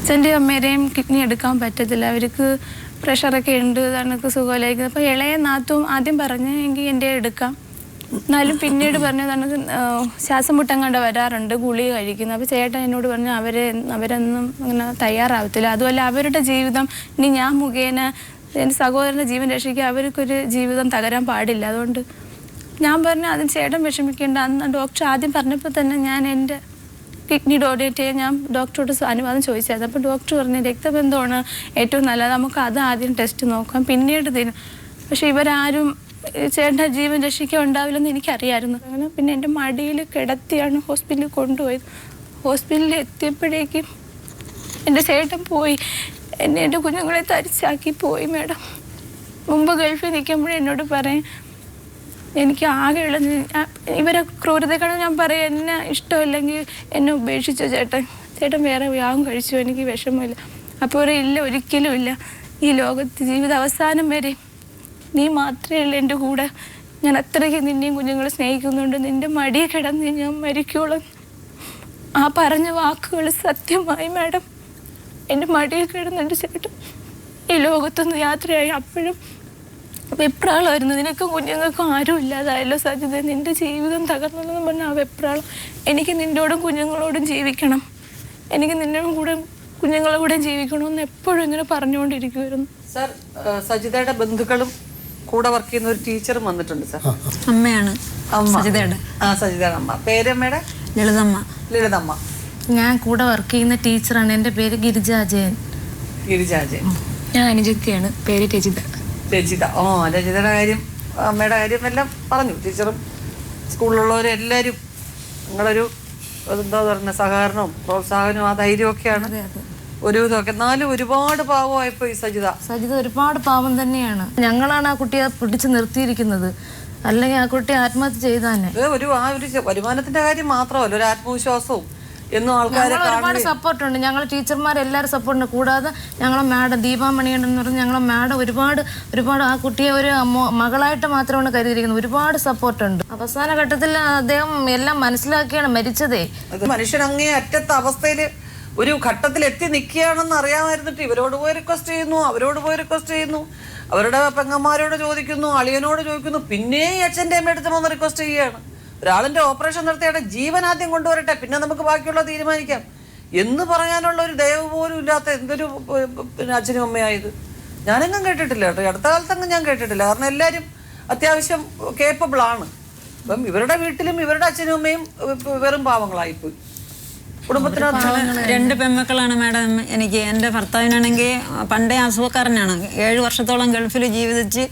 അച്ഛൻ്റെ അമ്മേരെയും കിഡ്നി എടുക്കാൻ പറ്റത്തില്ല, അവർക്ക് പ്രഷറൊക്കെ ഉണ്ട്, തണുക്ക് സുഖമില്ലായിരിക്കുന്നത്. അപ്പോൾ ഇളയ നാത്തും ആദ്യം പറഞ്ഞെങ്കിൽ എൻ്റെ എടുക്കാം, എന്നാലും പിന്നീട് പറഞ്ഞു തണുക്ക് ശ്വാസം മുട്ടം കണ്ട് വരാറുണ്ട്, ഗുളിക കഴിക്കുന്നു. അപ്പോൾ ചേട്ടൻ എന്നോട് പറഞ്ഞു അവരൊന്നും അങ്ങനെ തയ്യാറാവത്തില്ല, അതുമല്ല അവരുടെ ജീവിതം ഇനി ഞാൻ മുഖേന എൻ്റെ സഹോദരൻ്റെ ജീവൻ രക്ഷിക്കുക, അവർക്കൊരു ജീവിതം തകരാൻ പാടില്ല. അതുകൊണ്ട് ഞാൻ പറഞ്ഞു അതിന് ചേട്ടൻ വിഷമിക്കേണ്ട. അന്ന് ഡോക്ടർ ആദ്യം പറഞ്ഞപ്പോൾ തന്നെ ഞാൻ എൻ്റെ കിഡ്നി ഡൊണേറ്റ് ചെയ്യാൻ ഞാൻ ഡോക്ടറോട് അനുവാദം ചോദിച്ചായിരുന്നു. അപ്പോൾ ഡോക്ടർ പറഞ്ഞു രക്തബന്ധമാണ് ഏറ്റവും നല്ലത്, നമുക്ക് അത് ആദ്യം ടെസ്റ്റ് നോക്കാം, പിന്നീട് തരും. പക്ഷേ ഇവരാരും ചേട്ടൻ്റെ ജീവൻ രക്ഷിക്കാൻ ഉണ്ടാവില്ലെന്ന് എനിക്കറിയാമായിരുന്നു. അങ്ങനെ പിന്നെ എൻ്റെ മടിയിൽ കിടത്തിയാണ് ഹോസ്പിറ്റലിൽ കൊണ്ടുപോയത്. ഹോസ്പിറ്റലിൽ എത്തിയപ്പോഴേക്കും എൻ്റെ ചേട്ടൻ പോയി, എൻ്റെ കുഞ്ഞുങ്ങളെ തരിച്ചാക്കി പോയി മാഡം. മുമ്പ് ഗൾഫിൽ നിൽക്കുമ്പോഴേ എന്നോട് പറയും എനിക്ക് ആകെയുള്ള ഇവരെ ക്രൂരത കാണാൻ ഞാൻ പറയും എന്നെ ഇഷ്ടമില്ലെങ്കിൽ എന്നെ ഉപേക്ഷിച്ചോ ചേട്ടൻ വേറെ വിവാഹം കഴിച്ചു, എനിക്ക് വിഷമമില്ല. അപ്പോൾ ഇല്ല, ഒരിക്കലും ഇല്ല, ഈ ലോകത്ത് ജീവിത അവസാനം വരെ നീ മാത്രമേ ഉള്ളൂ എൻ്റെ കൂടെ, ഞാൻ അത്രയ്ക്ക് നിന്നെയും കുഞ്ഞുങ്ങളെ സ്നേഹിക്കുന്നുണ്ട്, നിൻ്റെ മടിയിൽ കിടന്ന് ഞാൻ മരിക്കോളും. ആ പറഞ്ഞ വാക്കുകൾ സത്യമായി മാഡം. എൻ്റെ മടിയിൽ കിടന്നിട്ട് ചേട്ടൻ ഈ ലോകത്തൊന്ന് യാത്രയായി. അപ്പോഴും വെപ്രാളമായിരുന്നു, നിനക്കും കുഞ്ഞുങ്ങൾക്കും ആരും ഇല്ലാതായല്ലോ സജിത, നിൻ്റെ ജീവിതം തകർന്നെന്ന് പറഞ്ഞാൽ ആ വെപ്രാളം. എനിക്ക് നിൻ്റോടും കുഞ്ഞുങ്ങളോടും ജീവിക്കണം, എനിക്ക് നിന്നോടും കൂടെ കുഞ്ഞുങ്ങളെ കൂടെ ജീവിക്കണമെന്ന് എപ്പോഴും ഇങ്ങനെ പറഞ്ഞുകൊണ്ടിരിക്കുമായിരുന്നു. സാർ, സജിതയുടെ ബന്ധുക്കളും കൂടെ വർക്ക് ചെയ്യുന്ന ഒരു ടീച്ചറും വന്നിട്ടുണ്ട് സാർ. അമ്മയാണ് സജിതയുടെ. സജിതയുടെ അമ്മ. പേരമ്മയുടെ? ലളിതമ്മ. ഞാൻ കൂടെ വർക്ക് ചെയ്യുന്ന ടീച്ചറാണ്, എൻ്റെ പേര് ഗിരിജ അജയൻ. ഞാൻ അനുജത്തിയാണ്, പേര് രജിത. രജിതയുടെ കാര്യം, അമ്മയുടെ കാര്യം എല്ലാം പറഞ്ഞു ടീച്ചറും സ്കൂളിലുള്ളവരും എല്ലാവരും. നിങ്ങളൊരു എന്താ പറയുക സഹകരണവും പ്രോത്സാഹനവും ആ ധൈര്യമൊക്കെയാണ് ഒരു ഇതൊക്കെ. എന്നാലും ഒരുപാട് പാവമായിപ്പോയി സജിത ഒരുപാട് പാവം തന്നെയാണ്. ഞങ്ങളാണ് ആ കുട്ടിയെ പിടിച്ച് നിർത്തിയിരിക്കുന്നത്, അല്ലെങ്കിൽ ആ കുട്ടി ആത്മഹത്യ ചെയ്താനെ. ഒരു വരുമാനത്തിന്റെ കാര്യം മാത്രമല്ല, ഒരു ആത്മവിശ്വാസവും എന്നും ആൾക്കാരെ ഒരുപാട് സപ്പോർട്ടുണ്ട്. ഞങ്ങൾ ടീച്ചർമാരെല്ലാവരും സപ്പോർട്ടുണ്ട്. കൂടാതെ ഞങ്ങളെ മാഡം ദീപാമണിയുണ്ട് എന്ന് പറഞ്ഞാൽ ഞങ്ങളെ മാഡം ഒരുപാട് ആ കുട്ടിയെ ഒരു മകളായിട്ട് മാത്രമാണ് കരുതിയിരിക്കുന്നത്. ഒരുപാട് സപ്പോർട്ടുണ്ട്. അവസാന ഘട്ടത്തിൽ അദ്ദേഹം എല്ലാം മനസ്സിലാക്കിയാണ് മരിച്ചതേ. മനുഷ്യൻ അങ്ങേ അറ്റത്തെ അവസ്ഥയിൽ ഒരു ഘട്ടത്തിൽ എത്തി നിൽക്കുകയാണെന്ന് അറിയാമായിരുന്നിട്ട് ഇവരോട് പോയി റിക്വസ്റ്റ് ചെയ്യുന്നു, അവരോട് പോയി റിക്വസ്റ്റ് ചെയ്യുന്നു, അവരുടെ പെങ്ങന്മാരോട് ചോദിക്കുന്നു, അളിയനോട് ചോദിക്കുന്നു, പിന്നെ അച്ഛൻ്റെ അമ്മ എടുത്ത് വന്ന് റിക്വസ്റ്റ് ചെയ്യുകയാണ്. ഒരാളിൻ്റെ ഓപ്പറേഷൻ നടത്തിയുടെ ജീവൻ ആദ്യം കൊണ്ടുവരട്ടെ, പിന്നെ നമുക്ക് ബാക്കിയുള്ള തീരുമാനിക്കാം എന്ന് പറയാനുള്ള ഒരു ദയവ് പോലും ഇല്ലാത്ത എന്തൊരു അച്ഛനും അമ്മയായത് ഞാനെങ്ങും കേട്ടിട്ടില്ല കേട്ടോ. അടുത്ത കാലത്തെങ്ങും ഞാൻ കേട്ടിട്ടില്ല. കാരണം എല്ലാവരും അത്യാവശ്യം കേപ്പബിളാണ്. അപ്പം ഇവരുടെ വീട്ടിലും ഇവരുടെ അച്ഛനും അമ്മയും വെറും പാവങ്ങളായിപ്പോയി. കുടുംബത്തിനകത്ത് 2 പെൺമക്കളാണ് മാഡം എനിക്ക്. എൻ്റെ ഭർത്താവിനാണെങ്കിൽ പണ്ടേ അസുഖക്കാരനാണ്. 7 വർഷത്തോളം ഗൾഫിൽ ജീവിച്ച്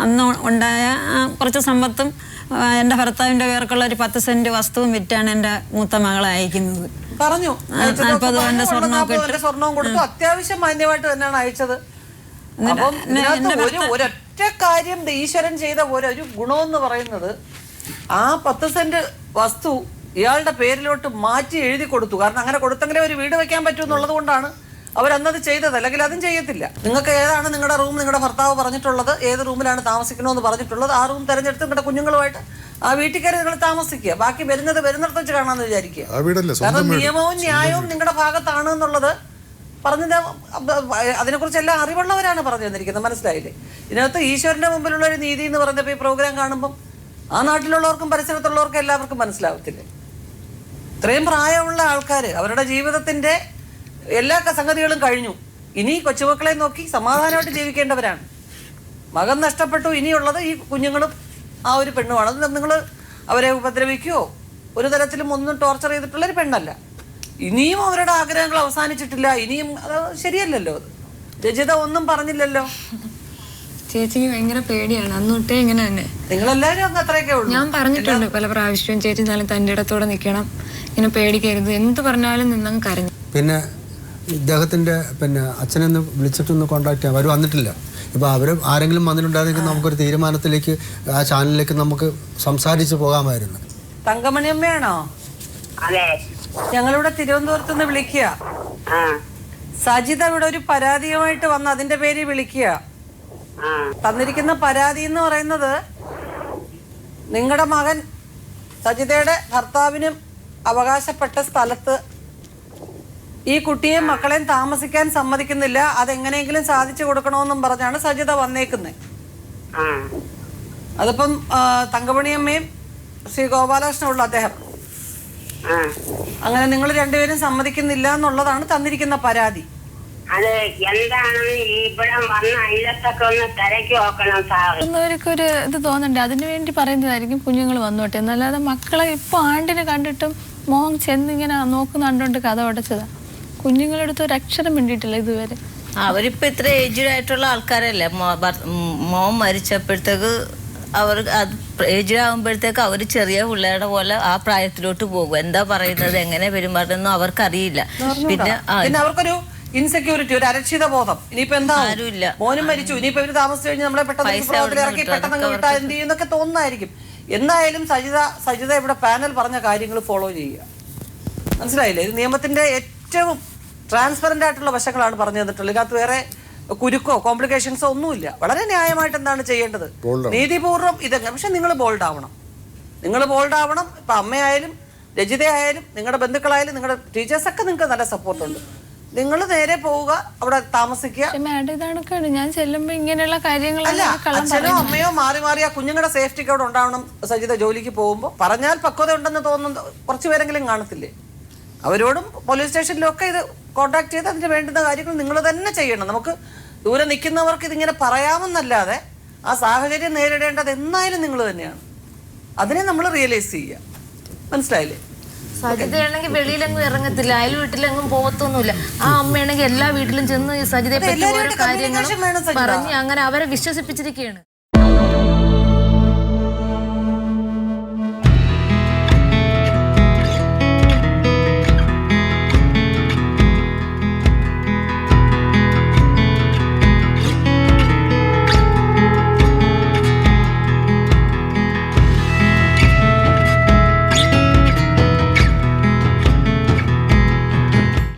അന്ന് ഉണ്ടായ കുറച്ച് സമ്പത്തും എൻ്റെ ഭർത്താവിൻ്റെ പേർക്കുള്ള ഒരു 10 സെന്റ് വസ്തുവും വിറ്റാണ് എൻ്റെ മൂത്ത മകളെ അയക്കുന്നത്. പറഞ്ഞു 40 സ്വർണവും കൊടുത്തു. അത്യാവശ്യം മാന്യമായിട്ട് തന്നെയാണ് അയച്ചത്. ഒരൊറ്റ കാര്യം ഈശ്വരൻ ചെയ്ത ഒരു ഗുണമെന്ന് പറയുന്നത് ആ 10 സെന്റ് വസ്തു ഇയാളുടെ പേരിലോട്ട് മാറ്റി എഴുതി കൊടുത്തു. കാരണം അങ്ങനെ കൊടുത്തെങ്കിലേ ഒരു വീട് വെക്കാൻ പറ്റൂ എന്നുള്ളത് കൊണ്ടാണ് അവരന്നത് ചെയ്തത്, അല്ലെങ്കിൽ അതും ചെയ്യത്തില്ല. നിങ്ങൾക്ക് ഏതാണ് നിങ്ങളുടെ റൂം നിങ്ങളുടെ ഭർത്താവ് പറഞ്ഞിട്ടുള്ളത്, ഏത് റൂമിലാണ് താമസിക്കണമെന്ന് പറഞ്ഞിട്ടുള്ളത്, ആ റൂം തിരഞ്ഞെടുത്ത് നിങ്ങളുടെ കുഞ്ഞുങ്ങളുമായിട്ട് ആ വീട്ടിൽ കയറി നിങ്ങൾ താമസിക്കുക. ബാക്കി വരുന്നിടത്ത് വെച്ച് കാണാമെന്ന് വിചാരിക്കുക. കാരണം നിയമവും ന്യായവും നിങ്ങളുടെ ഭാഗത്താണ് എന്നുള്ളത് പറഞ്ഞത്. അതിനെക്കുറിച്ച് എല്ലാം അറിവുള്ളവരാണ് പറഞ്ഞു തന്നിരിക്കുന്നത്. മനസ്സിലായില്ലേ? ഇതിനകത്ത് ഈശ്വരന്റെ മുമ്പിലുള്ള ഒരു നീതി എന്ന് പറഞ്ഞപ്പോൾ ഈ പ്രോഗ്രാം കാണുമ്പം ആ നാട്ടിലുള്ളവർക്കും പരിസരത്തുള്ളവർക്കും എല്ലാവർക്കും മനസ്സിലാവത്തില്ലേ? ഇത്രയും പ്രായമുള്ള ആൾക്കാർ അവരുടെ ജീവിതത്തിന്റെ എല്ലാ സംഗതികളും കഴിഞ്ഞു. ഇനി കൊച്ചുമക്കളെ നോക്കി സമാധാനമായിട്ട് ജീവിക്കേണ്ടവരാണ്. മകൻ നഷ്ടപ്പെട്ടു, ഇനിയുള്ളത് ഈ കുഞ്ഞുങ്ങളും ആ ഒരു പെണ്ണുമാണ്. അത് നിങ്ങൾ അവരെ ഉപദ്രവിക്കുകയോ ഒരു തരത്തിലും ഒന്നും ടോർച്ചർ ചെയ്തിട്ടുള്ളൊരു പെണ്ണല്ല. ഇനിയും അവരുടെ ആഗ്രഹങ്ങൾ അവസാനിച്ചിട്ടില്ല. ഇനിയും അത് ശരിയല്ലല്ലോ. അത് രജിത ഒന്നും പറഞ്ഞില്ലല്ലോ. ചേച്ചിക്ക് ഭയങ്കര പേടിയാണ് അന്ന് തൊട്ടേ ഇങ്ങനെ തന്നെ. നിങ്ങളെല്ലാവരും അങ്ങ് അത്രയൊക്കെ ഉള്ളൂ. ഞാൻ പറഞ്ഞിട്ടുണ്ട് പല പ്രാവശ്യവും, ചേച്ചി എന്നാലും തൻ്റെ ഇടത്തോടെ നിൽക്കണം, ഇങ്ങനെ പേടിക്കരുത്, എന്ത് പറഞ്ഞാലും നിന്നങ്ങ് കരഞ്ഞു. പിന്നെ ഇദ്ദേഹത്തിൻ്റെ അച്ഛനെന്ന് വിളിച്ചിട്ടൊന്ന് കോൺടാക്ട് ചെയ്യാം, അവർ വന്നിട്ടില്ല. ഇപ്പോൾ അവർ ആരെങ്കിലും വന്നിട്ടുണ്ടായിരുന്നെങ്കിൽ നമുക്കൊരു തീരുമാനത്തിലേക്ക് ആ ചാനലിലേക്ക് നമുക്ക് സംസാരിച്ച് പോകാമായിരുന്നു. തങ്കമണിയമ്മയാണോ? ഞങ്ങളിവിടെ തിരുവനന്തപുരത്ത് നിന്ന് വിളിക്കുക. സജിത ഇവിടെ ഒരു പരാതിയുമായിട്ട് വന്ന് അതിന്റെ പേരിൽ വിളിക്കുക. തന്നിരിക്കുന്ന പരാതി എന്ന് പറയുന്നത് നിങ്ങളുടെ മകൻ സജിതയുടെ ഭർത്താവിനും അവകാശപ്പെട്ട സ്ഥലത്ത് ഈ കുട്ടിയെയും മക്കളെയും താമസിക്കാൻ സമ്മതിക്കുന്നില്ല, അതെങ്ങനെയെങ്കിലും സാധിച്ചു കൊടുക്കണമെന്നും പറഞ്ഞാണ് സജിത വന്നേക്കുന്നത്. അതിപ്പം തങ്കമണിയമ്മയും ശ്രീ ഗോപാലകൃഷ്ണനുള്ള അദ്ദേഹം അങ്ങനെ നിങ്ങൾ രണ്ടുപേരും സമ്മതിക്കുന്നില്ല എന്നുള്ളതാണ് തന്നിരിക്കുന്ന പരാതി. അത് എന്താണെന്ന് ഇവിടെ വന്ന അയിലത്തൊക്കെ ഒന്ന് തിരക്കി നോക്കണം സാർ. അവർക്കൊരു ഇത് തോന്നണ്ടേ, അതിനു വേണ്ടി പറയുന്നതായിരിക്കും കുഞ്ഞുങ്ങൾ വന്നോട്ടെ എന്നല്ലാതെ മക്കളെ ഇപ്പോൾ ആണ്ടിനെ കണ്ടിട്ടും മോൻ ചെന്നിങ്ങനെ നോക്കുന്നുണ്ടോണ്ട് കഥ ഉടച്ചതാ. കുഞ്ഞുങ്ങളെടുത്ത് ഒരു അക്ഷരം വേണ്ടിയിട്ടില്ല ഇതുവരെ. അവരിപ്പോൾ ഇത്ര ഏജ്ഡ് ആയിട്ടുള്ള ആൾക്കാരല്ലേ. മോൻ മരിച്ചപ്പോഴത്തേക്ക് അവർ അത് ഏജ്ഡ് ആകുമ്പോഴത്തേക്ക് അവർ ചെറിയ പിള്ളേരുടെ പോലെ ആ പ്രായത്തിലോട്ട് പോകും. എന്താ പറയുന്നത്, എങ്ങനെ പെരുമാറുന്നതെന്നും അവർക്കറിയില്ല. പിന്നെ അവർക്കൊരു ഇൻസെക്യൂരിറ്റി, ഒരു അരക്ഷിത ബോധം. ഇനിയിപ്പോ എന്താ, മോനും മരിച്ചു, ഇനിയിപ്പോ ഇവര് താമസിച്ചു കഴിഞ്ഞാൽ നമ്മളെ പെട്ടെന്ന് ഇറക്കി പെട്ടെന്ന് വിട്ടാൽ എന്ത് ചെയ്യുന്നൊക്കെ തോന്നുന്നതായിരിക്കും. എന്തായാലും സജിത ഇവിടെ പാനൽ പറഞ്ഞ കാര്യങ്ങൾ ഫോളോ ചെയ്യുക. മനസ്സിലായില്ലേ? ഇത് നിയമത്തിന്റെ ഏറ്റവും ട്രാൻസ്പെറന്റ് ആയിട്ടുള്ള വശങ്ങളാണ് പറഞ്ഞു തന്നിട്ടുള്ളത്. ഇതിനകത്ത് വേറെ കുരുക്കോ കോംപ്ലിക്കേഷൻസോ ഒന്നുമില്ല. വളരെ ന്യായമായിട്ട് എന്താണ് ചെയ്യേണ്ടത്, നീതിപൂർവ്വം ഇതെങ്ങനെ. പക്ഷെ നിങ്ങൾ ബോൾഡ് ആവണം. ഇപ്പൊ അമ്മയായാലും രജിതയായാലും നിങ്ങളുടെ ബന്ധുക്കളായാലും നിങ്ങളുടെ ടീച്ചേഴ്സൊക്കെ നിങ്ങൾക്ക് നല്ല സപ്പോർട്ടുണ്ട്. നിങ്ങൾ നേരെ പോവുക, അവിടെ താമസിക്കുക. ഞാൻ ചെല്ലുമ്പോ ഇങ്ങനെയുള്ള കാര്യങ്ങളല്ല, അച്ഛനോ അമ്മയോ മാറി മാറി ആ കുഞ്ഞുങ്ങളുടെ സേഫ്റ്റിക്ക് അവിടെ ഉണ്ടാവണം. സജിത ജോലിക്ക് പോകുമ്പോൾ പറഞ്ഞാൽ പക്വത ഉണ്ടെന്ന് തോന്നുന്ന കുറച്ച് പേരെങ്കിലും കാണത്തില്ലേ? അവരോടും പോലീസ് സ്റ്റേഷനിലും ഒക്കെ ഇത് കോൺടാക്ട് ചെയ്ത് അതിന് വേണ്ടുന്ന കാര്യങ്ങൾ നിങ്ങൾ തന്നെ ചെയ്യണം. നമുക്ക് ദൂരെ നിൽക്കുന്നവർക്ക് ഇതിങ്ങനെ പറയാമെന്നല്ലാതെ ആ സാഹചര്യം നേരിടേണ്ടത് എന്നായാലും നിങ്ങൾ തന്നെയാണ്. അതിനെ നമ്മൾ റിയലൈസ് ചെയ്യുക. മനസ്സിലായില്ലേ? സജിതയാണെങ്കിൽ വെളിയിലെങ്ങും ഇറങ്ങത്തില്ല, അയൽ വീട്ടിലെങ്ങും പോകത്തൊന്നുമില്ല. ആ അമ്മയാണെങ്കിൽ എല്ലാ വീട്ടിലും ചെന്ന് സജിതയെ പറ്റി ഓരോ കാര്യങ്ങളും പറഞ്ഞ് അങ്ങനെ അവരെ വിശ്വസിപ്പിച്ചിരിക്കുകയാണ്.